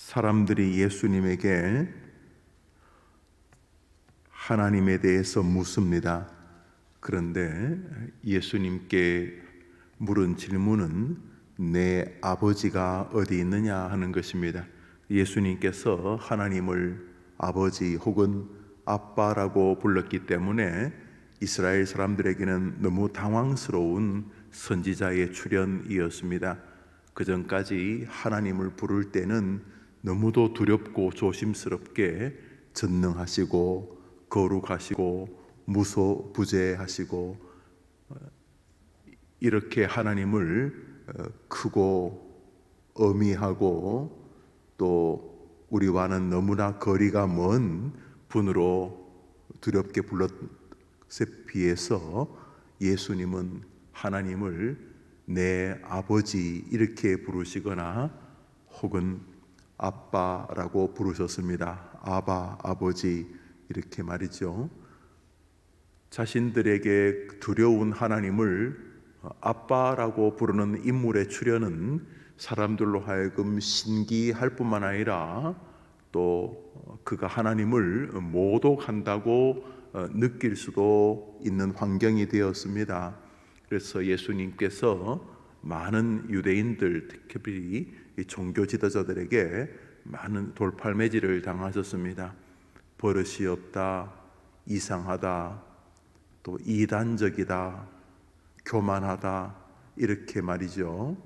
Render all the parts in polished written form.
사람들이 예수님에게 하나님에 대해서 묻습니다. 그런데 예수님께 물은 질문은 내 아버지가 어디 있느냐 하는 것입니다. 예수님께서 하나님을 아버지 혹은 아빠라고 불렀기 때문에 이스라엘 사람들에게는 너무 당황스러운 선지자의 출현이었습니다. 그 전까지 하나님을 부를 때는 너무도 두렵고 조심스럽게 전능하시고 거룩하시고 무소부재하시고 이렇게 하나님을 크고 어미하고 또 우리와는 너무나 거리가 먼 분으로 두렵게 불렀에 비해서 예수님은 하나님을 내 아버지 이렇게 부르시거나 혹은 아빠라고 부르셨습니다. 아바, 아버지 이렇게 말이죠. 자신들에게 두려운 하나님을 아빠라고 부르는 인물의 출현은 사람들로 하여금 신기할 뿐만 아니라 또 그가 하나님을 모독한다고 느낄 수도 있는 환경이 되었습니다. 그래서 예수님께서 많은 유대인들, 특히 종교 지도자들에게 많은 돌팔매질을 당하셨습니다. 버릇이 없다, 이상하다, 또 이단적이다, 교만하다 이렇게 말이죠.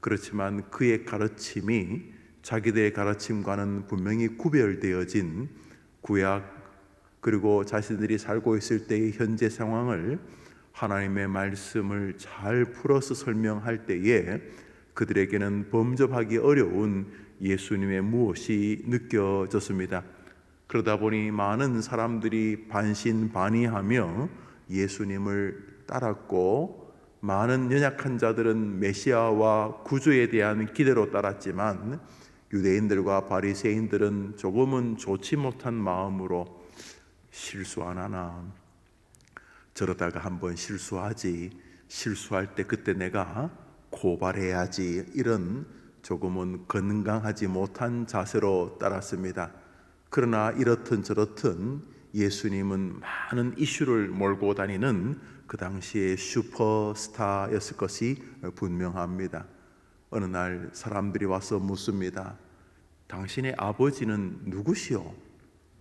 그렇지만 그의 가르침이 자기들의 가르침과는 분명히 구별되어진 구약 그리고 자신들이 살고 있을 때의 현재 상황을 하나님의 말씀을 잘 풀어서 설명할 때에 그들에게는 범접하기 어려운 예수님의 무엇이 느껴졌습니다. 그러다 보니 많은 사람들이 반신반의하며 예수님을 따랐고 많은 연약한 자들은 메시아와 구주에 대한 기대로 따랐지만 유대인들과 바리새인들은 조금은 좋지 못한 마음으로 실수 안 하나? 저러다가 한번 실수하지. 실수할 때 그때 내가 고발해야지. 이런 조금은 건강하지 못한 자세로 따랐습니다. 그러나 이렇든 저렇든 예수님은 많은 이슈를 몰고 다니는 그 당시의 슈퍼스타였을 것이 분명합니다. 어느 날 사람들이 와서 묻습니다. 당신의 아버지는 누구시오?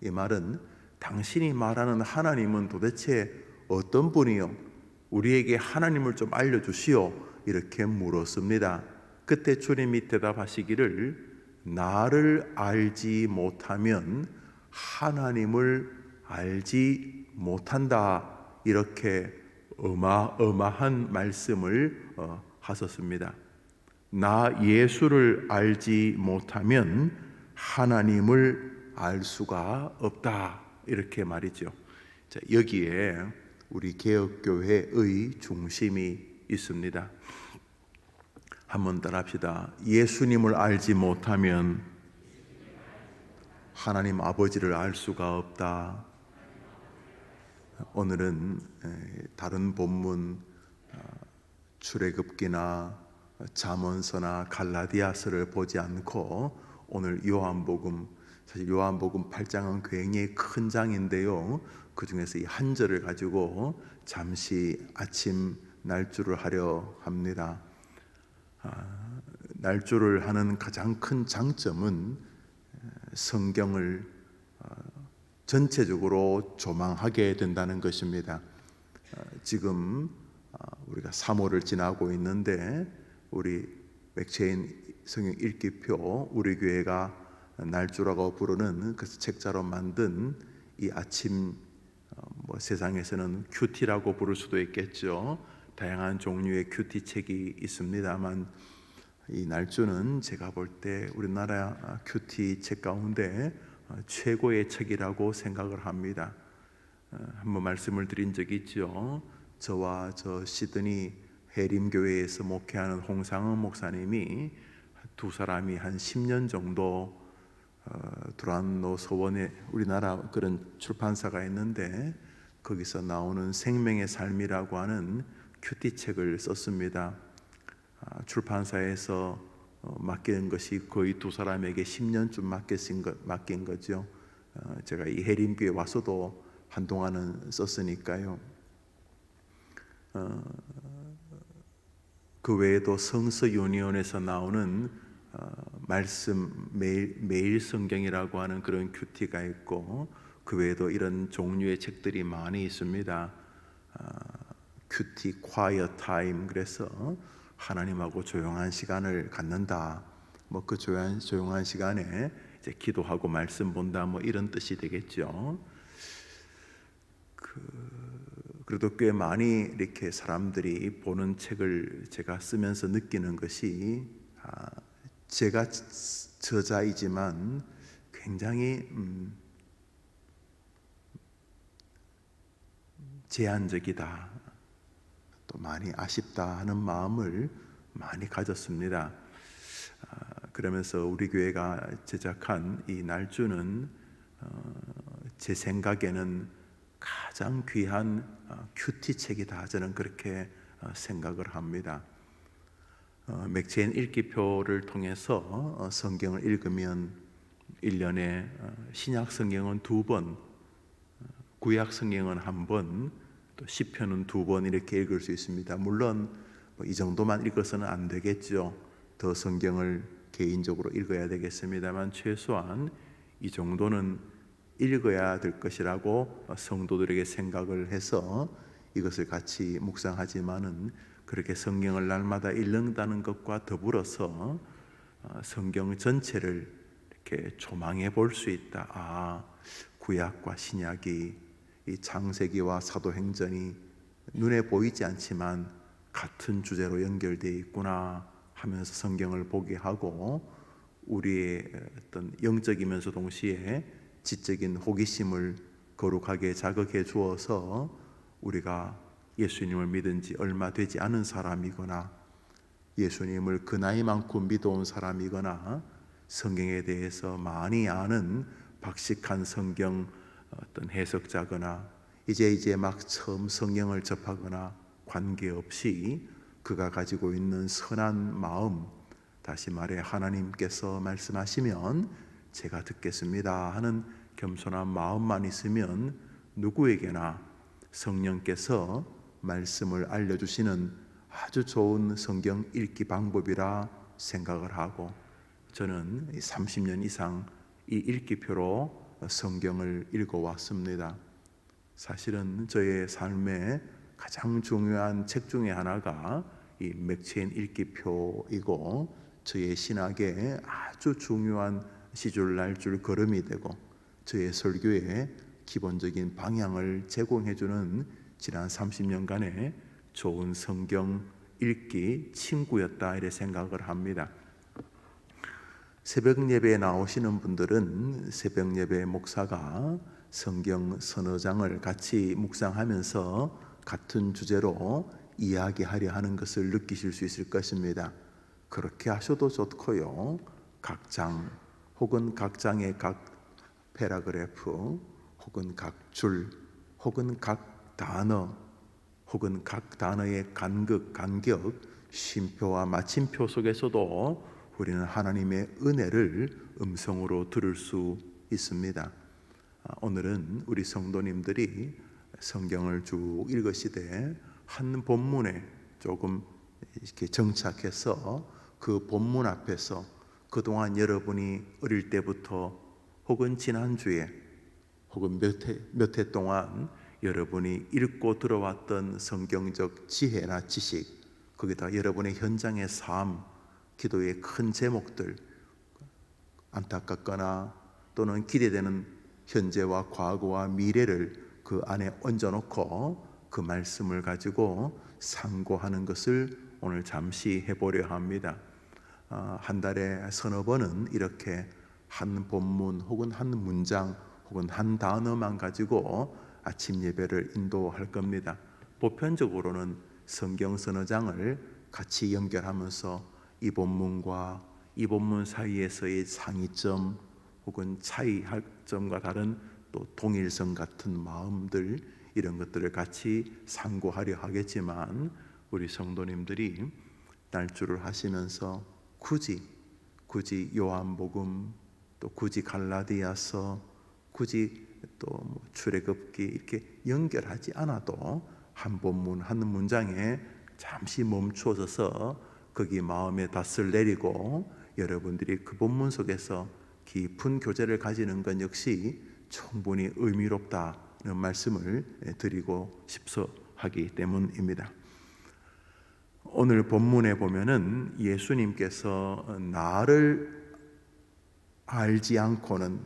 이 말은 당신이 말하는 하나님은 도대체 어떤 분이요? 우리에게 하나님을 좀 알려주시오. 이렇게 물었습니다. 그때 주님이 대답하시기를 나를 알지 못하면 하나님을 알지 못한다. 이렇게 어마어마한 말씀을 하셨습니다. 나 예수를 알지 못하면 하나님을 알 수가 없다. 이렇게 말이죠. 자, 여기에 우리 개혁교회의 중심이 있습니다. 한번 따라합시다. 예수님을 알지 못하면 하나님 아버지를 알 수가 없다. 오늘은 다른 본문 출애굽기나 잠언서나 갈라디아서를 보지 않고 오늘 요한복음, 사실 요한복음 8장은 굉장히 큰 장인데요. 그 중에서 이 한 절을 가지고 잠시 아침 날주를 하려 합니다. 날조를 하는 가장 큰 장점은 성경을 전체적으로 조망하게 된다는 것입니다. 지금 우리가 3월을 지나고 있는데 우리 맥체인 성경 읽기표 우리 교회가 날조라고 부르는 그 책자로 만든 이 아침 세상에서는 큐티라고 부를 수도 있겠죠. 다양한 종류의 큐티 책이 있습니다만 이 날조는 제가 볼 때 우리나라 큐티 책 가운데 최고의 책이라고 생각을 합니다. 한번 말씀을 드린 적이 있죠. 저와 저 시드니 해림교회에서 목회하는 홍상은 목사님이 두 사람이 한 10년 정도 두란노 서원에 우리나라 그런 출판사가 있는데 거기서 나오는 생명의 삶이라고 하는 큐티 책을 썼습니다. 출판사에서 맡기는 것이 거의 두 사람에게 10년쯤 맡긴 거죠. 제가 이 해림교회 와서도 한동안은 썼으니까요. 그 외에도 성서 유니온에서 나오는 말씀 매일 성경이라고 하는 그런 큐티가 있고, 그 외에도 이런 종류의 책들이 많이 있습니다. 큐티 quiet time, 그래서 하나님하고 조용한 시간을 갖는다. 뭐 그 조용한 시간에 이제 기도하고 말씀 본다, 뭐 이런 뜻이 되겠죠. 그래도 꽤 많이 이렇게 사람들이 보는 책을 제가 쓰면서 느끼는 것이, 제가 저자이지만 굉장히 제한적이다, 또 많이 아쉽다 하는 마음을 많이 가졌습니다. 그러면서 우리 교회가 제작한 이 날주는 제 생각에는 가장 귀한 큐티 책이다, 저는 그렇게 생각을 합니다. 맥체인 읽기표를 통해서 성경을 읽으면 1년에 신약 성경은 2번, 구약 성경은 1번, 또 시편은 2번 이렇게 읽을 수 있습니다. 물론 이 정도만 읽어서는 안 되겠죠. 더 성경을 개인적으로 읽어야 되겠습니다만 최소한 이 정도는 읽어야 될 것이라고 성도들에게 생각을 해서 이것을 같이 묵상하지만은, 그렇게 성경을 날마다 읽는다는 것과 더불어서 성경 전체를 이렇게 조망해 볼 수 있다. 구약과 신약이, 이 창세기와 사도행전이 눈에 보이지 않지만 같은 주제로 연결되어 있구나 하면서 성경을 보게 하고, 우리의 어떤 영적이면서 동시에 지적인 호기심을 거룩하게 자극해 주어서, 우리가 예수님을 믿은 지 얼마 되지 않은 사람이거나 예수님을 그 나이만큼 믿어온 사람이거나 성경에 대해서 많이 아는 박식한 성경 어떤 해석자거나 이제 막 처음 성경을 접하거나 관계없이 그가 가지고 있는 선한 마음, 다시 말해 하나님께서 말씀하시면 제가 듣겠습니다 하는 겸손한 마음만 있으면 누구에게나 성령께서 말씀을 알려주시는 아주 좋은 성경 읽기 방법이라 생각을 하고, 저는 30년 이상 이 읽기표로 성경을 읽어왔습니다. 사실은 저의 삶에 가장 중요한 책 중에 하나가 이 맥체인 읽기표이고, 저의 신학에 아주 중요한 시줄 날줄 걸음이 되고, 저의 설교에 기본적인 방향을 제공해주는 지난 30년간의 좋은 성경 읽기 친구였다, 이렇게 생각을 합니다. 새벽 예배에 나오시는 분들은 새벽 예배 목사가 성경 서너 장을 같이 묵상하면서 같은 주제로 이야기하려 하는 것을 느끼실 수 있을 것입니다. 그렇게 하셔도 좋고요, 각 장 혹은 각 장의 각 패러그래프 혹은 각 줄 혹은 각 단어 혹은 각 단어의 간극, 간격, 쉼표와 마침표 속에서도 우리는 하나님의 은혜를 음성으로 들을 수 있습니다. 오늘은 우리 성도님들이 성경을 쭉 읽으시되 한 본문에 조금 이렇게 정착해서 그 본문 앞에서 그동안 여러분이 어릴 때부터 혹은 지난주에 혹은 몇 해 동안 여러분이 읽고 들어왔던 성경적 지혜나 지식, 거기다 여러분의 현장의 삶, 기도의 큰 제목들, 안타깝거나 또는 기대되는 현재와 과거와 미래를 그 안에 얹어놓고 그 말씀을 가지고 상고하는 것을 오늘 잠시 해보려 합니다. 한 달에 서너 번은 이렇게 한 본문 혹은 한 문장 혹은 한 단어만 가지고 아침 예배를 인도할 겁니다. 보편적으로는 성경 서너 장을 같이 연결하면서 이 본문과 이 본문 사이에서의 상이점 혹은 차이점과 다른 또 동일성 같은 마음들, 이런 것들을 같이 상고하려 하겠지만, 우리 성도님들이 날주를 하시면서 굳이 굳이 요한복음, 또 굳이 갈라디아서, 굳이 또 출애굽기 이렇게 연결하지 않아도 한 본문 한 문장에 잠시 멈추어서 거기 마음에 닷을 내리고 여러분들이 그 본문 속에서 깊은 교제를 가지는 것 역시 충분히 의미롭다는 말씀을 드리고 싶어 하기 때문입니다. 오늘 본문에 보면은 예수님께서 나를 알지 않고는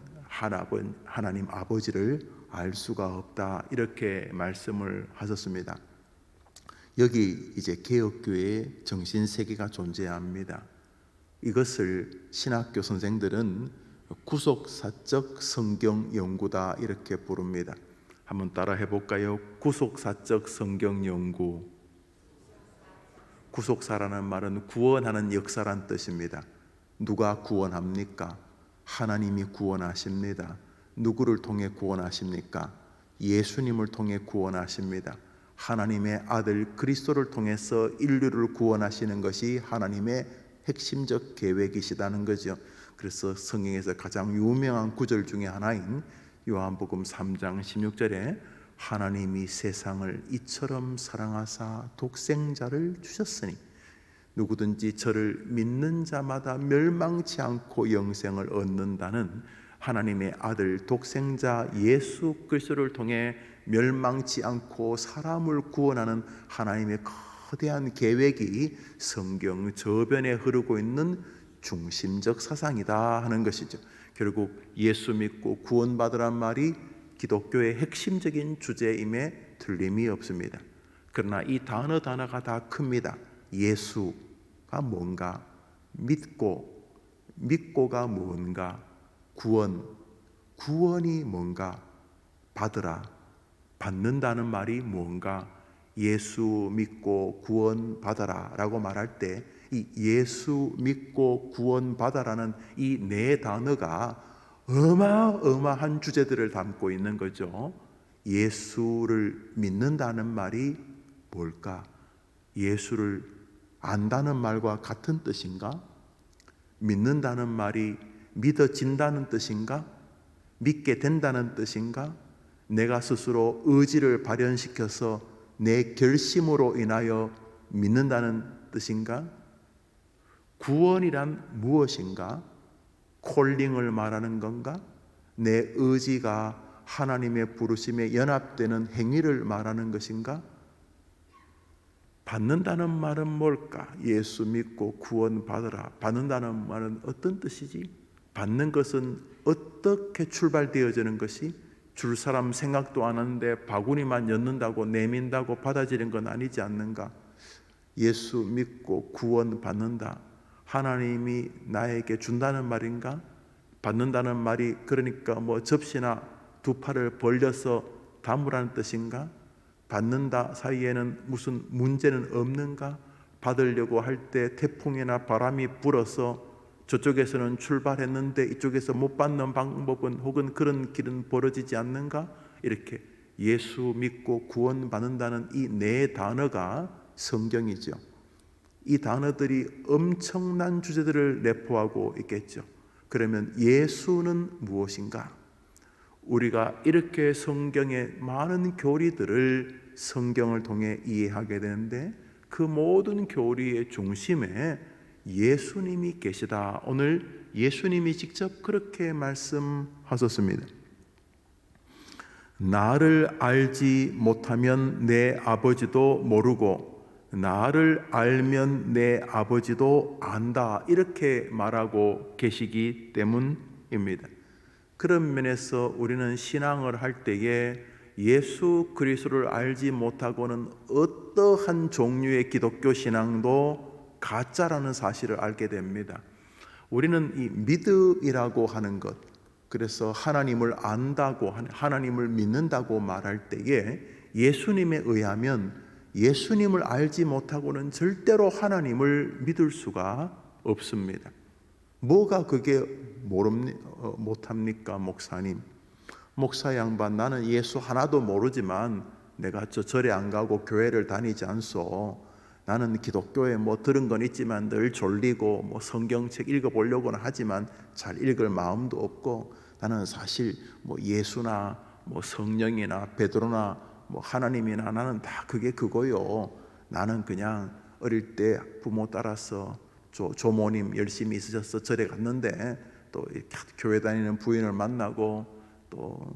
하나님 아버지를 알 수가 없다, 이렇게 말씀을 하셨습니다. 여기 이제 개혁교회의 정신세계가 존재합니다. 이것을 신학교 선생들은 구속사적 성경 연구다, 이렇게 부릅니다. 한번 따라 해볼까요? 구속사적 성경 연구. 구속사라는 말은 구원하는 역사란 뜻입니다. 누가 구원합니까? 하나님이 구원하십니다. 누구를 통해 구원하십니까? 예수님을 통해 구원하십니다. 하나님의 아들 그리스도를 통해서 인류를 구원하시는 것이 하나님의 핵심적 계획이시다는 거죠. 그래서 성경에서 가장 유명한 구절 중에 하나인 요한복음 3장 16절에 하나님이 세상을 이처럼 사랑하사 독생자를 주셨으니 누구든지 저를 믿는 자마다 멸망치 않고 영생을 얻는다는 하나님의 아들 독생자 예수 그리스도를 통해 멸망치 않고 사람을 구원하는 하나님의 거대한 계획이 성경 저변에 흐르고 있는 중심적 사상이다 하는 것이죠. 결국 예수 믿고 구원받으란 말이 기독교의 핵심적인 주제임에 틀림이 없습니다. 그러나 이 단어가 다 큽니다. 예수가 뭔가, 믿고가 뭔가, 구원이 뭔가, 받으라, 받는다는 말이 뭔가, 예수 믿고 구원 받아라 라고 말할 때 이 예수 믿고 구원 받아라는 이 네 단어가 어마어마한 주제들을 담고 있는 거죠. 예수를 믿는다는 말이 뭘까? 예수를 안다는 말과 같은 뜻인가? 믿는다는 말이 믿어진다는 뜻인가? 믿게 된다는 뜻인가? 내가 스스로 의지를 발현시켜서 내 결심으로 인하여 믿는다는 뜻인가? 구원이란 무엇인가? 콜링을 말하는 건가? 내 의지가 하나님의 부르심에 연합되는 행위를 말하는 것인가? 받는다는 말은 뭘까? 예수 믿고 구원 받으라. 받는다는 말은 어떤 뜻이지? 받는 것은 어떻게 출발되어지는 것이? 줄 사람 생각도 안 하는데 바구니만 엿는다고 내민다고 받아지는 건 아니지 않는가? 예수 믿고 구원 받는다. 하나님이 나에게 준다는 말인가? 받는다는 말이 그러니까 접시나 두 팔을 벌려서 담으라는 뜻인가? 받는다 사이에는 무슨 문제는 없는가? 받으려고 할 때 태풍이나 바람이 불어서 저쪽에서는 출발했는데 이쪽에서 못 받는 방법은 혹은 그런 길은 벌어지지 않는가? 이렇게 예수 믿고 구원 받는다는 이 네 단어가 성경이죠. 이 단어들이 엄청난 주제들을 내포하고 있겠죠. 그러면 예수는 무엇인가? 우리가 이렇게 성경의 많은 교리들을 성경을 통해 이해하게 되는데 그 모든 교리의 중심에 예수님이 계시다. 오늘 예수님이 직접 그렇게 말씀하셨습니다. 나를 알지 못하면 내 아버지도 모르고 나를 알면 내 아버지도 안다, 이렇게 말하고 계시기 때문입니다. 그런 면에서 우리는 신앙을 할 때에 예수 그리스도를 알지 못하고는 어떠한 종류의 기독교 신앙도 가짜라는 사실을 알게 됩니다. 우리는 이 믿음이라고 하는 것, 그래서 하나님을 안다고, 하나님을 믿는다고 말할 때에 예수님에 의하면 예수님을 알지 못하고는 절대로 하나님을 믿을 수가 없습니다. 뭐가 그게 못합니까? 목사님, 목사 양반, 나는 예수 하나도 모르지만 내가 저 절에 안 가고 교회를 다니지 않소. 나는 기독교에 뭐 들은 건 있지만 늘 졸리고 뭐 성경책 읽어보려고는 하지만 잘 읽을 마음도 없고, 나는 사실 뭐 예수나 뭐 성령이나 베드로나 뭐 하나님이나 나는 다 그게 그거요. 나는 그냥 어릴 때 부모 따라서 조모님 열심히 있으셔서 절에 갔는데, 또 이렇게 교회 다니는 부인을 만나고, 또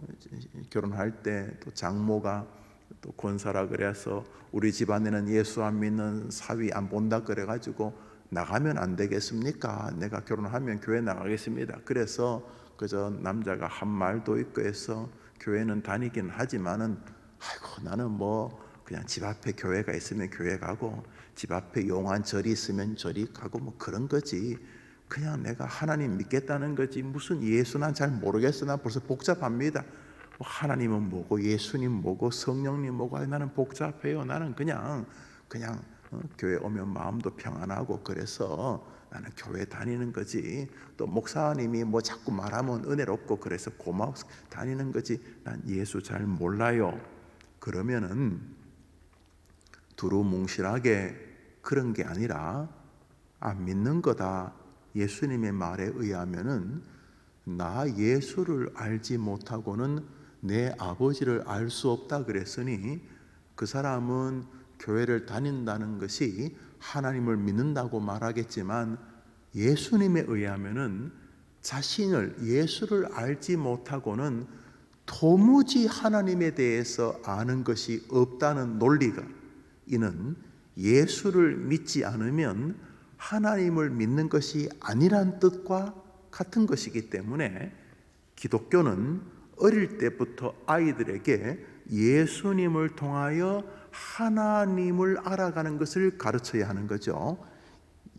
결혼할 때 또 장모가 또 권사라 그래서 우리 집안에는 예수 안 믿는 사위 안 본다 그래가지고 나가면 안 되겠습니까? 내가 결혼하면 교회 나가겠습니다. 그래서 그저 남자가 한 말도 있고 해서 교회는 다니긴 하지만은, 아이고 나는 뭐 그냥 집 앞에 교회가 있으면 교회 가고 집 앞에 용한 절이 있으면 절이 가고 뭐 그런 거지. 그냥 내가 하나님 믿겠다는 거지 무슨 예수 난 잘 모르겠어. 난 벌써 복잡합니다. 뭐 하나님은 뭐고 예수님 뭐고 성령님 뭐고, 나는 복잡해요. 나는 그냥 교회 오면 마음도 평안하고 그래서 나는 교회 다니는 거지. 또 목사님이 뭐 자꾸 말하면 은혜롭고 그래서 고마워서 다니는 거지. 난 예수 잘 몰라요. 그러면은 두루뭉실하게 그런 게 아니라 안 믿는 거다. 예수님의 말에 의하면은 나 예수를 알지 못하고는 내 아버지를 알 수 없다 그랬으니, 그 사람은 교회를 다닌다는 것이 하나님을 믿는다고 말하겠지만 예수님에 의하면은 자신을 예수를 알지 못하고는 도무지 하나님에 대해서 아는 것이 없다는 논리가, 이는 예수를 믿지 않으면 하나님을 믿는 것이 아니란 뜻과 같은 것이기 때문에, 기독교는 어릴 때부터 아이들에게 예수님을 통하여 하나님을 알아가는 것을 가르쳐야 하는 거죠.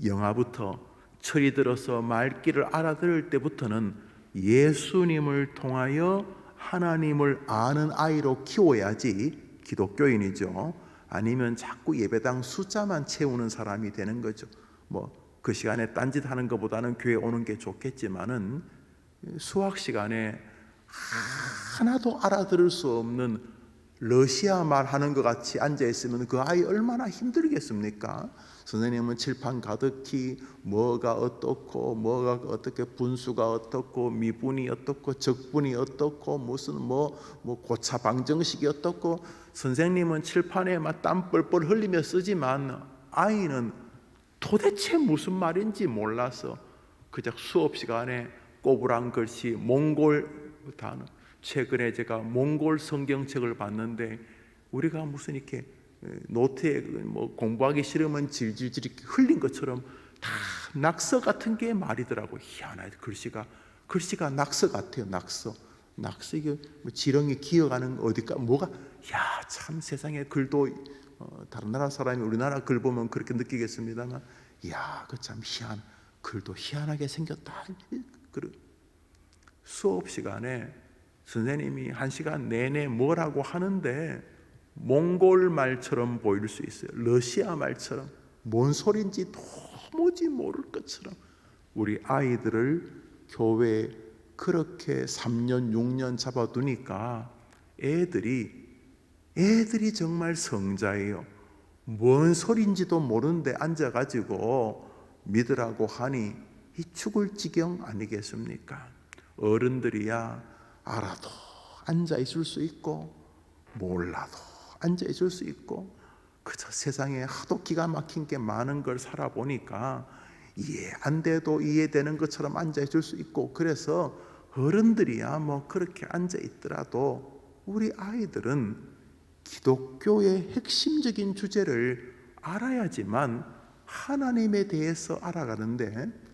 영아부터 철이 들어서 말귀를 알아들을 때부터는 예수님을 통하여 하나님을 아는 아이로 키워야지 기독교인이죠. 아니면 자꾸 예배당 숫자만 채우는 사람이 되는 거죠. 뭐 그 시간에 딴짓 하는 것보다는 교회 오는 게 좋겠지만은, 수학 시간에 하나도 알아들을 수 없는 러시아 말 하는 것 같이 앉아 있으면 그 아이 얼마나 힘들겠습니까? 선생님은 칠판 가득히 뭐가 어떻고 뭐가 어떻게 분수가 어떻고 미분이 어떻고 적분이 어떻고 무슨 뭐 고차 방정식이 어떻고, 선생님은 칠판에 막 땀 뻘뻘 흘리며 쓰지만 아이는 도대체 무슨 말인지 몰라서 그저 수업 시간에 꼬부랑 글씨 몽골 단어, 최근에 제가 몽골 성경책을 봤는데 우리가 무슨 이렇게 노트에 뭐 공부하기 싫으면 질질질 이렇게 흘린 것처럼 다 낙서 같은 게 말이더라고. 희한하게 글씨가 낙서 같아요. 낙서 이게 뭐 지렁이 기어가는 어디가 뭐가, 야 참 세상에 글도 다른 나라 사람이 우리나라 글 보면 그렇게 느끼겠습니다만, 야 그 참 글도 희한하게 생겼다. 수업 시간에 선생님이 1시간 내내 뭐라고 하는데 몽골 말처럼 보일 수 있어요. 러시아 말처럼 뭔 소리인지 도무지 모를 것처럼. 우리 아이들을 교회에 그렇게 3년 6년 잡아두니까 애들이 정말 성자예요. 뭔 소리인지도 모르는데 앉아가지고 믿으라고 하니 이 죽을 지경 아니겠습니까? 어른들이야 알아도 앉아 있을 수 있고 몰라도 앉아 있을 수 있고, 그저 세상에 하도 기가 막힌 게 많은 걸 살아보니까 이해 안 돼도 이해되는 것처럼 앉아 있을 수 있고, 그래서 어른들이야 뭐 그렇게 앉아 있더라도 우리 아이들은 기독교의 핵심적인 주제를 알아야지만 하나님에 대해서 알아가는데,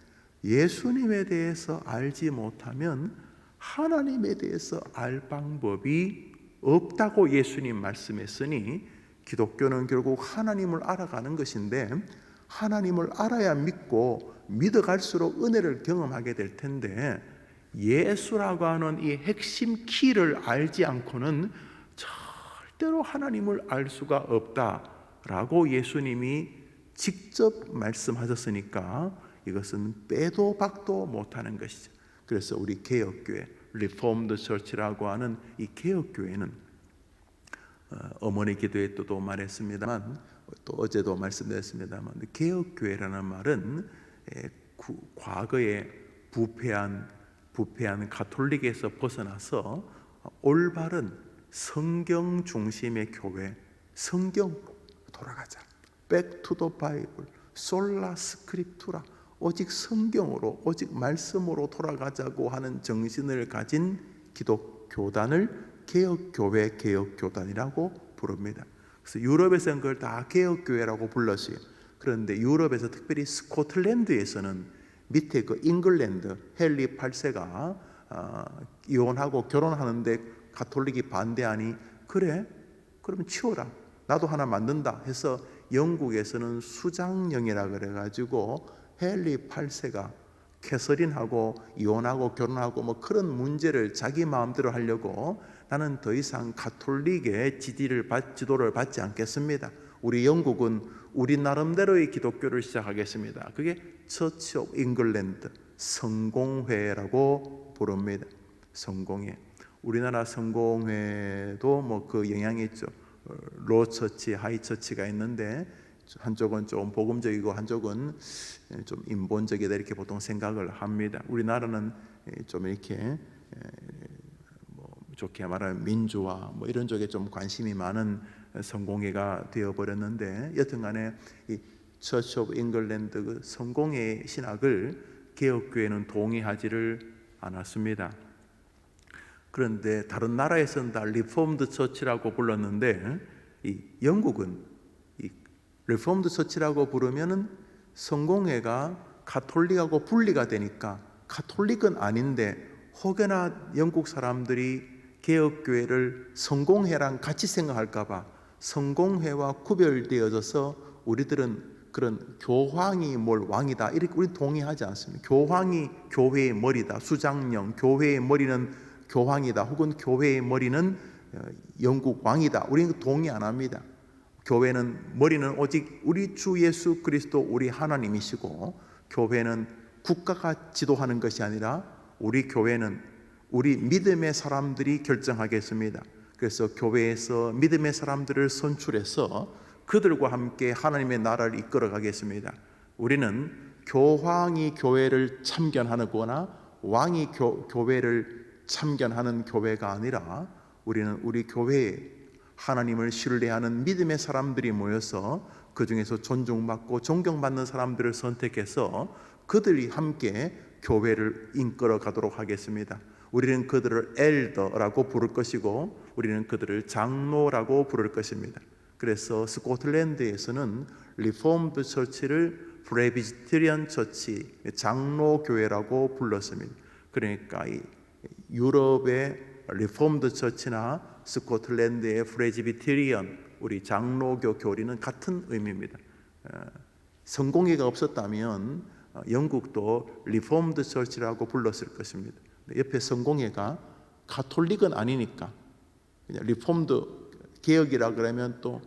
예수님에 대해서 알지 못하면 하나님에 대해서 알 방법이 없다고 예수님 말씀했으니, 기독교는 결국 하나님을 알아가는 것인데, 하나님을 알아야 믿고 믿어갈수록 은혜를 경험하게 될 텐데, 예수라고 하는 이 핵심 키를 알지 않고는 절대로 하나님을 알 수가 없다라고 예수님이 직접 말씀하셨으니까 이것은 빼도 박도 못하는 것이죠. 그래서 우리 개혁교회 리폼드 처치라고 하는 이 개혁교회는 어머니 기도회 때도 말했습니다만 또 어제도 말씀드렸습니다만 개혁교회라는 말은 과거에 부패한 가톨릭에서 벗어나서 올바른 성경 중심의 교회, 성경 돌아가자. Back to the Bible, 솔라 스크립투라. 오직 성경으로, 오직 말씀으로 돌아가자고 하는 정신을 가진 기독교단을 개혁교회, 개혁교단이라고 부릅니다. 그래서 유럽에서는 그걸 다 개혁교회라고 불렀어요. 그런데 유럽에서 특별히 스코틀랜드에서는 밑에 그 잉글랜드 헨리 8세가 이혼하고 결혼하는데 가톨릭이 반대하니 그래? 그러면 치워라. 나도 하나 만든다 해서 영국에서는 수장령이라 그래가지고 헨리 8세가 캐서린하고 이혼하고 결혼하고 뭐 그런 문제를 자기 마음대로 하려고 나는 더 이상 가톨릭의 지도를 받지 않겠습니다. 우리 영국은 우리 나름대로의 기독교를 시작하겠습니다. 그게 처치 오브 잉글랜드, 성공회라고 부릅니다. 성공회. 우리나라 성공회도 뭐 그 영향이 있죠. 로처치, 하이처치가 있는데 한쪽은 좀 복음적이고 한쪽은 좀 인본적이다 이렇게 보통 생각을 합니다. 우리나라는 좀 이렇게 뭐 좋게 말하면 민주화 뭐 이런 쪽에 좀 관심이 많은 성공회가 되어버렸는데 여튼간에 이 처치 오브 잉글랜드 그 성공회 신학을 개혁교회는 동의하지를 않았습니다. 그런데 다른 나라에서는 다 리폼드 처치라고 불렀는데 이 영국은 이 리폼드 처치라고 부르면은 성공회가 가톨릭하고 분리가 되니까 가톨릭은 아닌데 혹여나 영국 사람들이 개혁교회를 성공회랑 같이 생각할까봐 성공회와 구별되어져서 우리들은 그런 교황이 뭘 왕이다 이렇게 우리 동의하지 않습니다. 교황이 교회의 머리다. 수장령, 교회의 머리는 교황이다. 혹은 교회의 머리는 영국 왕이다. 우리는 동의 안 합니다. 교회는 머리는 오직 우리 주 예수 그리스도 우리 하나님이시고 교회는 국가가 지도하는 것이 아니라 우리 교회는 우리 믿음의 사람들이 결정하겠습니다. 그래서 교회에서 믿음의 사람들을 선출해서 그들과 함께 하나님의 나라를 이끌어 가겠습니다. 우리는 교황이 교회를 참견하거나 왕이 교회를 참견하는 교회가 아니라 우리는 우리 교회에 하나님을 신뢰하는 믿음의 사람들이 모여서 그 중에서 존중받고 존경받는 사람들을 선택해서 그들이 함께 교회를 이끌어 가도록 하겠습니다. 우리는 그들을 엘더라고 부를 것이고 우리는 그들을 장로라고 부를 것입니다. 그래서 스코틀랜드에서는 리폼드 처치를 프레비스티리안 처치, 장로교회라고 불렀습니다. 그러니까 이 유럽의 리폼드 처치나 스코틀랜드의 프레지비티리언, 우리 장로교 교리는 같은 의미입니다. 성공회가 없었다면 영국도 리폼드 처치라고 불렀을 것입니다. 옆에 성공회가 가톨릭은 아니니까 그냥 리폼드 개혁이라 그러면 또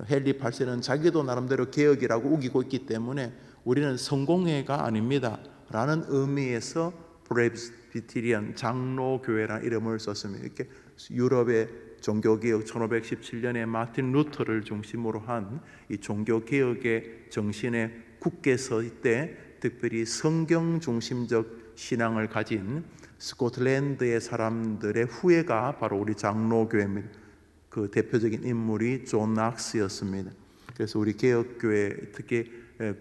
헨리 8세는 자기도 나름대로 개혁이라고 우기고 있기 때문에 우리는 성공회가 아닙니다 라는 의미에서 프레스비테리안 장로교회라는 이름을 썼습니다. 이렇게 유럽의 종교개혁 1517년에 마틴 루터를 중심으로 한 이 종교개혁의 정신에 굳게 설 때 특별히 성경 중심적 신앙을 가진 스코틀랜드의 사람들의 후예가 바로 우리 장로교회입니다. 그 대표적인 인물이 존 낙스였습니다. 그래서 우리 개혁교회 특히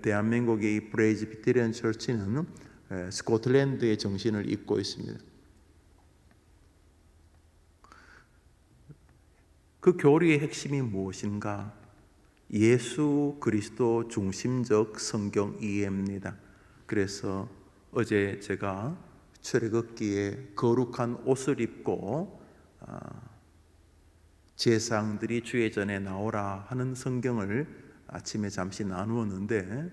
대한민국의 이 프레스비테리안 처치는 스코틀랜드의 정신을 잇고 있습니다. 그 교리의 핵심이 무엇인가? 예수 그리스도 중심적 성경 이해입니다. 그래서 어제 제가 출애굽기에 거룩한 옷을 입고 제사장들이 주의 전에 나오라 하는 성경을 아침에 잠시 나누었는데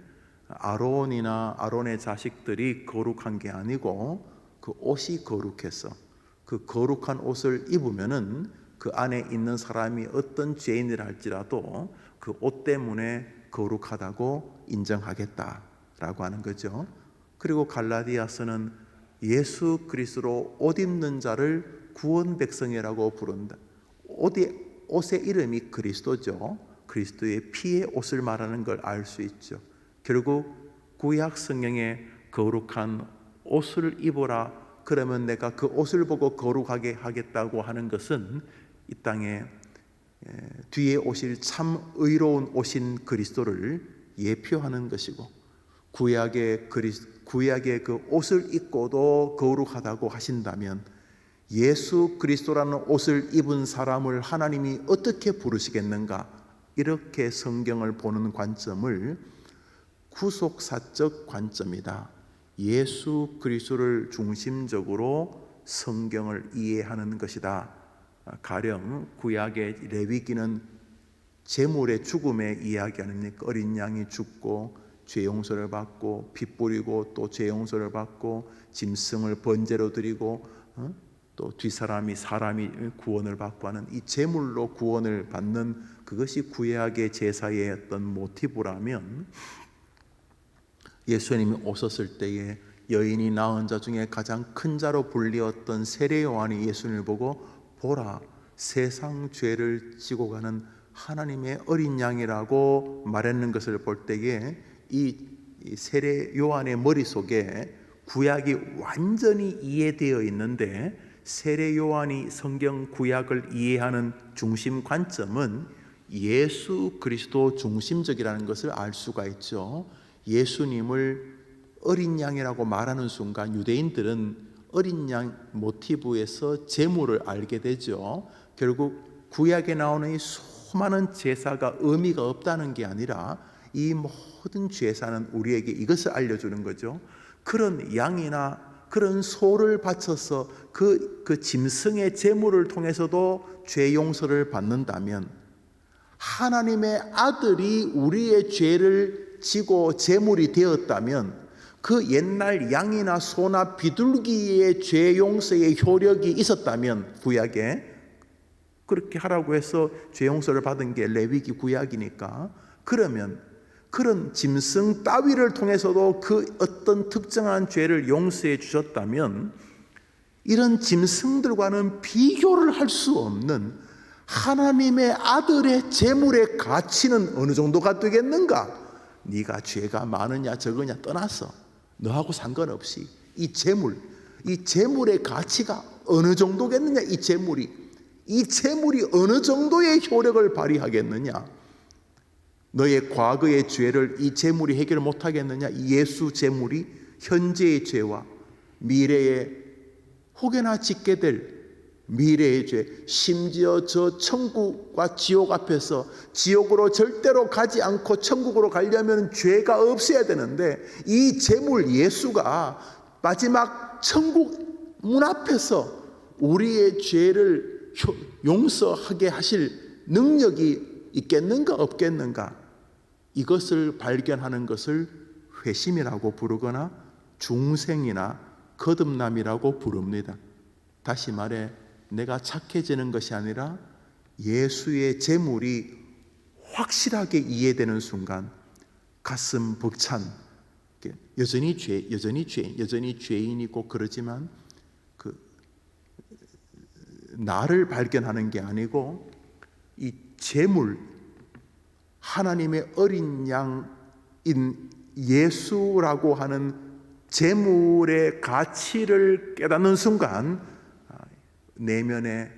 아론이나 아론의 자식들이 거룩한 게 아니고 그 옷이 거룩해서 그 거룩한 옷을 입으면은 그 안에 있는 사람이 어떤 죄인이라 할지라도 그 옷 때문에 거룩하다고 인정하겠다라고 하는 거죠. 그리고 갈라디아서는 예수 그리스도로 옷 입는 자를 구원 백성이라고 부른다. 옷의 이름이 그리스도죠. 그리스도의 피의 옷을 말하는 걸 알 수 있죠. 결국 구약 성경에 거룩한 옷을 입어라, 그러면 내가 그 옷을 보고 거룩하게 하겠다고 하는 것은 이 땅에 뒤에 오실 참 의로운 오신 그리스도를 예표하는 것이고, 구약의 그 옷을 입고도 거룩하다고 하신다면 예수 그리스도라는 옷을 입은 사람을 하나님이 어떻게 부르시겠는가, 이렇게 성경을 보는 관점을 구속사적 관점이다, 예수 그리스도를 중심적으로 성경을 이해하는 것이다. 가령 구약의 레위기는 제물의 죽음의 이야기 아닙니까? 어린 양이 죽고 죄 용서를 받고 피 뿌리고 또 죄 용서를 받고 짐승을 번제로 드리고 또 뒷사람이 사람이 구원을 받고 하는 이 제물로 구원을 받는 그것이 구약의 제사의 어떤 모티브라면, 예수님이 오셨을 때에 여인이 낳은 자 중에 가장 큰 자로 불리었던 세례 요한이 예수님을 보고 보라, 세상 죄를 지고 가는 하나님의 어린 양이라고 말했는 것을 볼 때에 이 세례 요한의 머릿속에 구약이 완전히 이해되어 있는데, 세례 요한이 성경 구약을 이해하는 중심 관점은 예수 그리스도 중심적이라는 것을 알 수가 있죠. 예수님을 어린 양이라고 말하는 순간 유대인들은 어린 양 모티브에서 제물을 알게 되죠. 결국 구약에 나오는 이 수많은 제사가 의미가 없다는 게 아니라 이 모든 제사는 우리에게 이것을 알려주는 거죠. 그런 양이나 그런 소를 바쳐서 그 짐승의 제물을 통해서도 죄 용서를 받는다면, 하나님의 아들이 우리의 죄를 지고 제물이 되었다면 그 옛날 양이나 소나 비둘기의 죄 용서의 효력이 있었다면, 구약에 그렇게 하라고 해서 죄 용서를 받은 게 레위기 구약이니까, 그러면 그런 짐승 따위를 통해서도 그 어떤 특정한 죄를 용서해 주셨다면, 이런 짐승들과는 비교를 할 수 없는 하나님의 아들의 제물의 가치는 어느 정도가 되겠는가? 네가 죄가 많으냐 적으냐 떠나서 너하고 상관없이 이 제물의 가치가 어느 정도겠느냐, 이 제물이 어느 정도의 효력을 발휘하겠느냐? 너의 과거의 죄를 이 제물이 해결 못하겠느냐? 예수 제물이 현재의 죄와 미래의 혹여나 짓게 될 미래의 죄, 심지어 저 천국과 지옥 앞에서 지옥으로 절대로 가지 않고 천국으로 가려면 죄가 없어야 되는데, 이 제물 예수가 마지막 천국 문 앞에서 우리의 죄를 용서하게 하실 능력이 있겠는가 없겠는가, 이것을 발견하는 것을 회심이라고 부르거나 중생이나 거듭남이라고 부릅니다. 다시 말해, 내가 착해지는 것이 아니라 예수의 제물이 확실하게 이해되는 순간 가슴 벅찬, 여전히 죄인이고 그러지만 그 나를 발견하는 게 아니고 이 제물, 하나님의 어린 양인 예수라고 하는 제물의 가치를 깨닫는 순간 내면에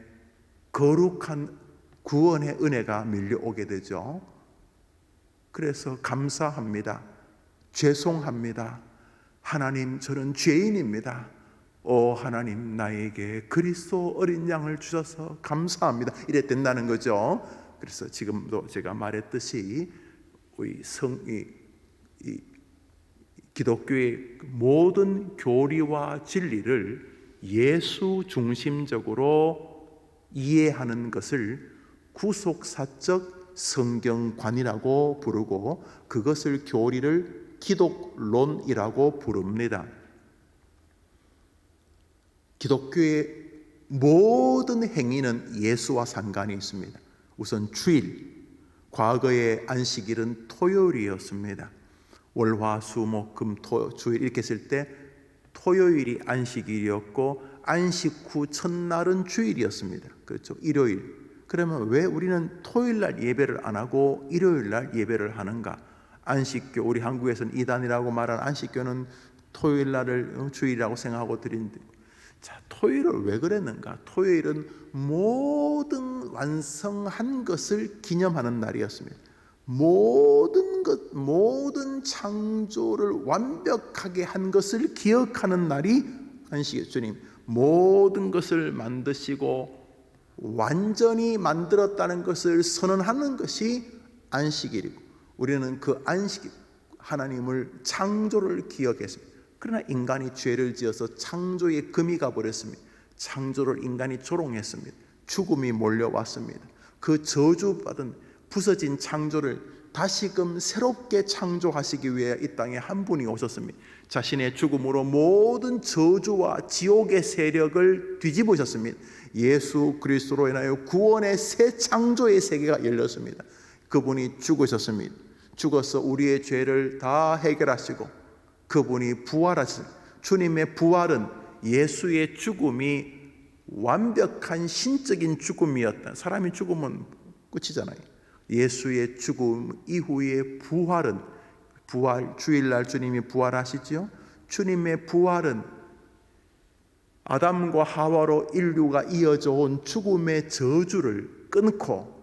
거룩한 구원의 은혜가 밀려오게 되죠. 그래서 감사합니다. 죄송합니다. 하나님, 저는 죄인입니다. 오 하나님, 나에게 그리스도 어린 양을 주셔서 감사합니다. 이래 된다는 거죠. 그래서 지금도 제가 말했듯이 이 기독교의 모든 교리와 진리를 예수 중심적으로 이해하는 것을 구속사적 성경관이라고 부르고, 그것을 교리를 기독론이라고 부릅니다. 기독교의 모든 행위는 예수와 상관이 있습니다. 우선 주일, 과거의 안식일은 토요일이었습니다. 월화수목금 주일 이렇게 했을 때 토요일이 안식일이었고 안식 후 첫날은 주일이었습니다. 그렇죠. 일요일, 그러면 왜 우리는 토요일 날 예배를 안 하고 일요일 날 예배를 하는가? 안식교, 우리 한국에서는 이단이라고 말하는 안식교는 토요일 날을 주일이라고 생각하고 드린데, 자, 토요일을 왜 그랬는가? 토요일은 모든 완성한 것을 기념하는 날이었습니다. 모든 것, 모든 창조를 완벽하게 한 것을 기억하는 날이 안식이에요. 주님 모든 것을 만드시고 완전히 만들었다는 것을 선언하는 것이 안식일이고, 우리는 그 안식, 하나님을 창조를 기억했습니다. 그러나 인간이 죄를 지어서 창조의 금이 가버렸습니다. 창조를 인간이 조롱했습니다. 죽음이 몰려왔습니다. 그 저주받은 부서진 창조를 다시금 새롭게 창조하시기 위해 이 땅에 한 분이 오셨습니다. 자신의 죽음으로 모든 저주와 지옥의 세력을 뒤집으셨습니다. 예수 그리스도로 인하여 구원의 새 창조의 세계가 열렸습니다. 그분이 죽으셨습니다. 죽어서 우리의 죄를 다 해결하시고 그분이 부활하신, 주님의 부활은 예수의 죽음이 완벽한 신적인 죽음이었다. 사람이 죽으면 끝이잖아요. 예수의 죽음 이후의 부활은, 부활, 주일날 주님이 부활하시지요. 주님의 부활은 아담과 하와로 인류가 이어져 온 죽음의 저주를 끊고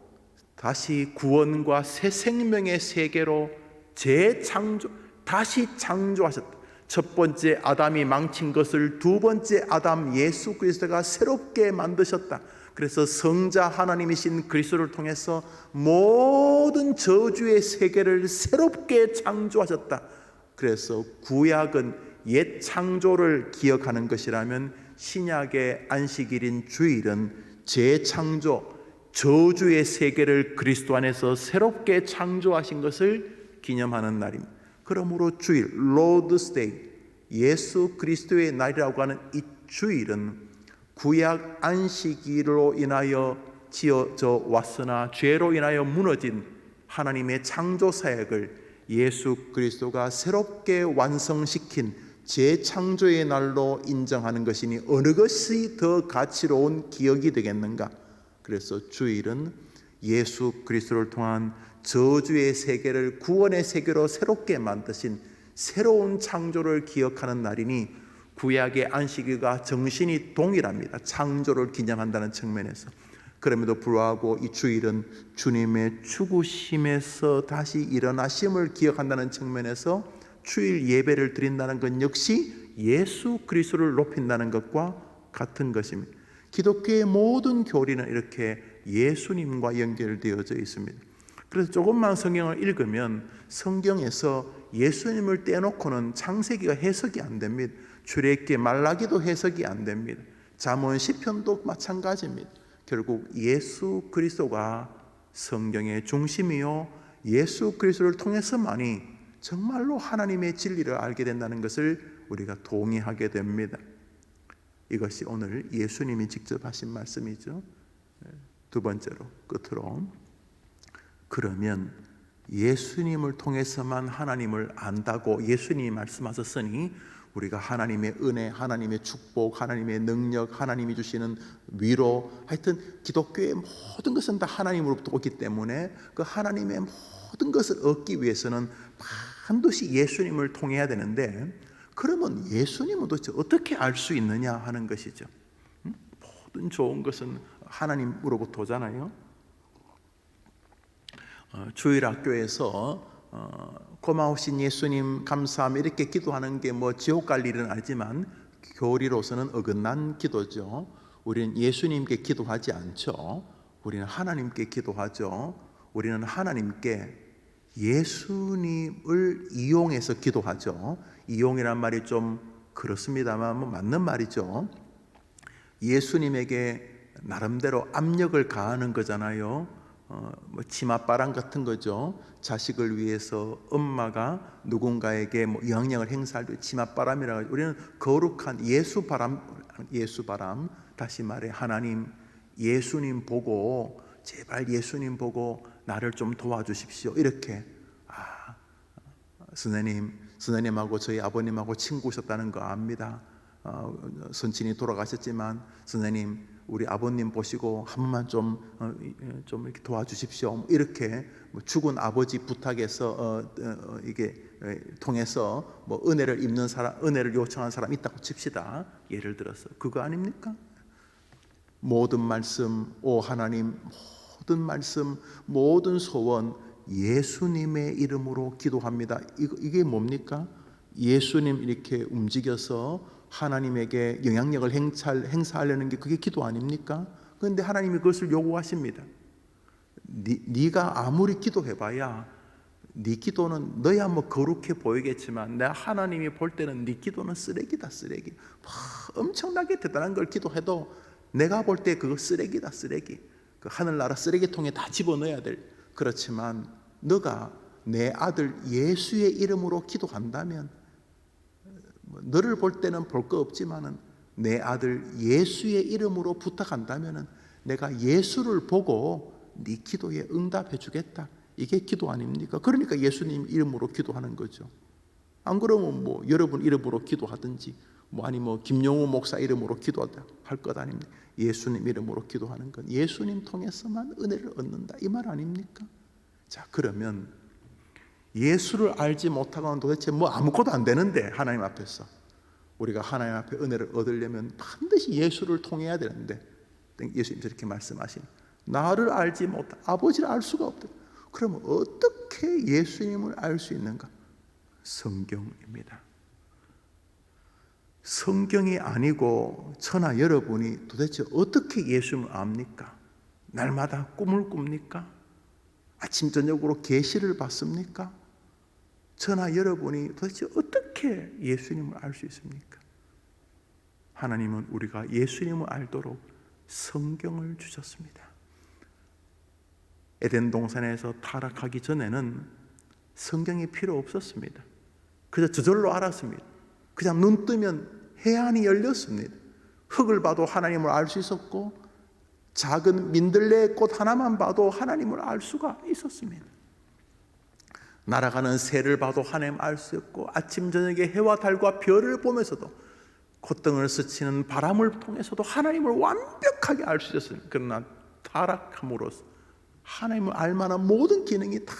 다시 구원과 새 생명의 세계로 재창조, 다시 창조하셨다. 첫 번째 아담이 망친 것을 두 번째 아담 예수 그리스도가 새롭게 만드셨다. 그래서 성자 하나님이신 그리스도를 통해서 모든 저주의 세계를 새롭게 창조하셨다. 그래서 구약은 옛 창조를 기억하는 것이라면 신약의 안식일인 주일은 재창조, 저주의 세계를 그리스도 안에서 새롭게 창조하신 것을 기념하는 날입니다. 그러므로 주일, 로드스 데이, 예수 그리스도의 날이라고 하는 이 주일은 구약 안식일로 인하여 지어져 왔으나 죄로 인하여 무너진 하나님의 창조 사역을 예수 그리스도가 새롭게 완성시킨 재창조의 날로 인정하는 것이니 어느 것이 더 가치로운 기억이 되겠는가? 그래서 주일은 예수 그리스도를 통한 저주의 세계를 구원의 세계로 새롭게 만드신 새로운 창조를 기억하는 날이니 구약의 안식일과 정신이 동일합니다. 창조를 기념한다는 측면에서. 그럼에도 불구하고 이 주일은 주님의 죽으심에서 다시 일어나심을 기억한다는 측면에서 주일 예배를 드린다는 것 역시 예수 그리스도를 높인다는 것과 같은 것입니다. 기독교의 모든 교리는 이렇게 예수님과 연결되어져 있습니다. 그래서 조금만 성경을 읽으면 성경에서 예수님을 떼놓고는 창세기가 해석이 안 됩니다. 출애굽기, 말라기도 해석이 안 됩니다. 잠언, 시편도 마찬가지입니다. 결국 예수 그리스도가 성경의 중심이요, 예수 그리스도를 통해서만이 정말로 하나님의 진리를 알게 된다는 것을 우리가 동의하게 됩니다. 이것이 오늘 예수님이 직접 하신 말씀이죠. 두 번째로, 끝으로, 그러면 예수님을 통해서만 하나님을 안다고 예수님이 말씀하셨으니 우리가 하나님의 은혜, 하나님의 축복, 하나님의 능력, 하나님이 주시는 위로, 하여튼 기독교의 모든 것은 다 하나님으로부터 오기 때문에 그 하나님의 모든 것을 얻기 위해서는 반드시 예수님을 통해야 되는데, 그러면 예수님은 도대체 어떻게 알 수 있느냐 하는 것이죠. 모든 좋은 것은 하나님으로부터 오잖아요. 주일학교에서 고마우신 예수님 감사함 이렇게 기도하는 게 뭐 지옥 갈 일은 아니지만 교리로서는 어긋난 기도죠. 우리는 예수님께 기도하지 않죠. 우리는 하나님께 기도하죠. 우리는 하나님께 예수님을 이용해서 기도하죠. 이용이란 말이 좀 그렇습니다만 뭐 맞는 말이죠. 예수님에게 나름대로 압력을 가하는 거잖아요. 뭐 치맛바람 같은 거죠. 자식을 위해서 엄마가 누군가에게 뭐 영향력을 행사할 때 치맛바람이라고 하죠. 우리는 거룩한 예수바람, 다시 말해 하나님, 예수님 보고, 제발 예수님 보고 나를 좀 도와주십시오. 이렇게 선생님하고 저희 아버님하고 친구셨다는 거 압니다. 선친이 돌아가셨지만 선생님 우리 아버님 보시고 한 번만 좀 이렇게 도와주십시오. 이렇게 뭐 죽은 아버지 부탁해서 이게 통해서 뭐 은혜를 입는 사람, 은혜를 요청한 사람 있다고 칩시다. 예를 들어서 그거 아닙니까? 모든 말씀, 오 하나님, 모든 말씀, 모든 소원 예수님의 이름으로 기도합니다. 이게 뭡니까? 예수님 이렇게 움직여서 하나님에게 영향력을 행사하려는 게 그게 기도 아닙니까? 그런데 하나님이 그것을 요구하십니다. 네가 아무리 기도해봐야 네 기도는 너야 뭐 거룩해 보이겠지만 내 하나님이 볼 때는 네 기도는 쓰레기다, 쓰레기. 엄청나게 대단한 걸 기도해도 내가 볼 때 그거 쓰레기다, 쓰레기. 그 하늘나라 쓰레기통에 다 집어넣어야 될. 그렇지만 너가 내 아들 예수의 이름으로 기도한다면, 너를 볼 때는 볼 거 없지만은 내 아들 예수의 이름으로 부탁한다면은 내가 예수를 보고 네 기도에 응답해 주겠다. 이게 기도 아닙니까? 그러니까 예수님 이름으로 기도하는 거죠. 안 그러면 뭐 여러분 이름으로 기도하든지 아니 김용우 목사 이름으로 기도할 것 아닙니까? 예수님 이름으로 기도하는 건 예수님 통해서만 은혜를 얻는다 이 말 아닙니까? 자, 그러면 예수를 알지 못하고는 도대체 아무것도 안 되는데, 하나님 앞에서 우리가 하나님 앞에 은혜를 얻으려면 반드시 예수를 통해야 되는데 예수님 저렇게 말씀하시는, 나를 알지 못하, 아버지를 알 수가 없다. 그러면 어떻게 예수님을 알 수 있는가? 성경입니다. 성경이 아니고 저나 여러분이 도대체 어떻게 예수님을 압니까? 날마다 꿈을 꿉니까? 아침 저녁으로 계시를 받습니까? 저나 여러분이 도대체 어떻게 예수님을 알 수 있습니까? 하나님은 우리가 예수님을 알도록 성경을 주셨습니다. 에덴 동산에서 타락하기 전에는 성경이 필요 없었습니다. 그저 저절로 알았습니다. 그냥 눈 뜨면 해안이 열렸습니다. 흙을 봐도 하나님을 알 수 있었고, 작은 민들레 꽃 하나만 봐도 하나님을 알 수가 있었습니다. 날아가는 새를 봐도 하나님 알 수 있고, 아침 저녁에 해와 달과 별을 보면서도, 콧등을 스치는 바람을 통해서도 하나님을 완벽하게 알 수 있었습니다. 그러나 타락함으로써 하나님을 알 만한 모든 기능이 다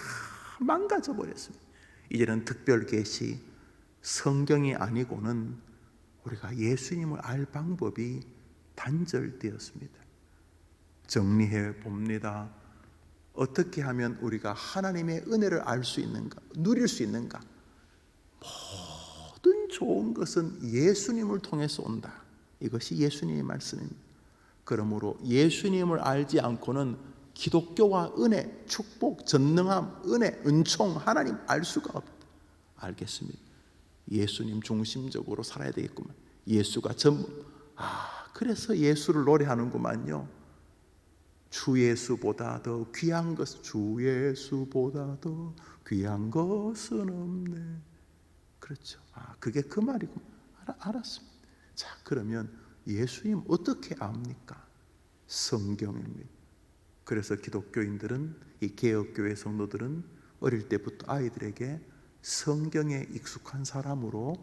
망가져 버렸습니다. 이제는 특별 계시, 성경이 아니고는 우리가 예수님을 알 방법이 단절되었습니다. 정리해 봅니다. 어떻게 하면 우리가 하나님의 은혜를 알 수 있는가, 누릴 수 있는가? 모든 좋은 것은 예수님을 통해서 온다. 이것이 예수님의 말씀입니다. 그러므로 예수님을 알지 않고는 기독교와 은혜, 축복, 전능함, 은혜, 은총, 하나님 알 수가 없다. 알겠습니다. 예수님 중심적으로 살아야 되겠구만. 예수가 전부. 그래서 예수를 노래하는구만요. 주 예수보다 더 귀한 것, 주 예수보다 더 귀한 것은 없네. 그렇죠. 그게 그 말이고. 알았습니다. 자, 그러면 예수님 어떻게 압니까? 성경입니다. 그래서 기독교인들은, 이 개혁교회 성도들은 어릴 때부터 아이들에게 성경에 익숙한 사람으로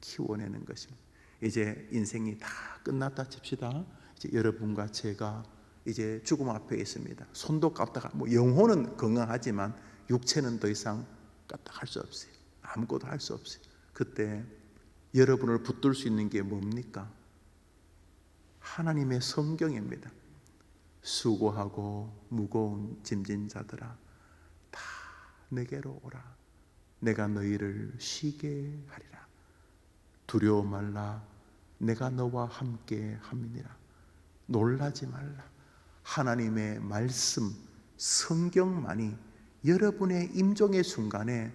키워내는 것입니다. 이제 인생이 다 끝났다 칩시다. 이제 여러분과 제가 이제 죽음 앞에 있습니다. 손도 까딱할, 영혼은 건강하지만 육체는 더 이상 까딱할 수 없어요. 아무것도 할 수 없어요. 그때 여러분을 붙들 수 있는 게 뭡니까? 하나님의 성경입니다. 수고하고 무거운 짐진 자들아, 다 내게로 오라. 내가 너희를 쉬게 하리라. 두려워 말라. 내가 너와 함께 함이니라. 놀라지 말라. 하나님의 말씀, 성경만이 여러분의 임종의 순간에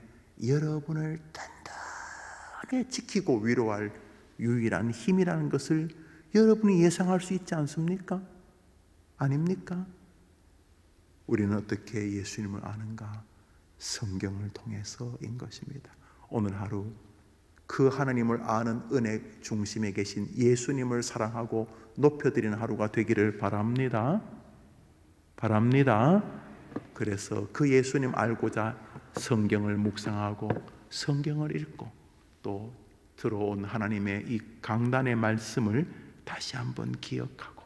여러분을 단단하게 지키고 위로할 유일한 힘이라는 것을 여러분이 예상할 수 있지 않습니까? 아닙니까? 우리는 어떻게 예수님을 아는가? 성경을 통해서인 것입니다. 오늘 하루 그 하나님을 아는 은혜 중심에 계신 예수님을 사랑하고 높여드리는 하루가 되기를 바랍니다. 그래서 그 예수님 알고자 성경을 묵상하고 성경을 읽고 또 들어온 하나님의 이 강단의 말씀을 다시 한번 기억하고,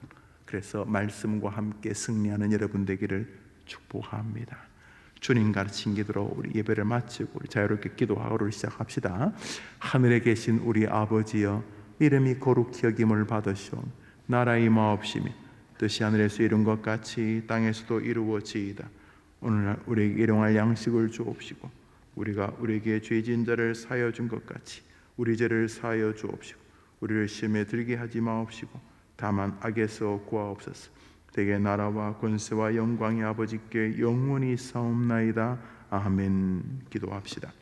그래서 말씀과 함께 승리하는 여러분 되기를 축복합니다. 주님 가르친 기도로 우리 예배를 마치고 우리 자유롭게 기도하고를 시작합시다. 하늘에 계신 우리 아버지여, 이름이 거룩히 여김을 받으시오. 나라의 마옵시며 뜻이 하늘에서 이룬 것 같이 땅에서도 이루어지이다. 오늘날 우리에게 일용할 양식을 주옵시고, 우리가 우리에게 죄진 자를 사하여 준 것 같이 우리 죄를 사하여 주옵시고, 우리를 시험에 들게 하지 마옵시고 다만 악에서 구하옵소서. 대개 나라와 권세와 영광이 아버지께 영원히 있사옵나이다. 아멘. 기도합시다.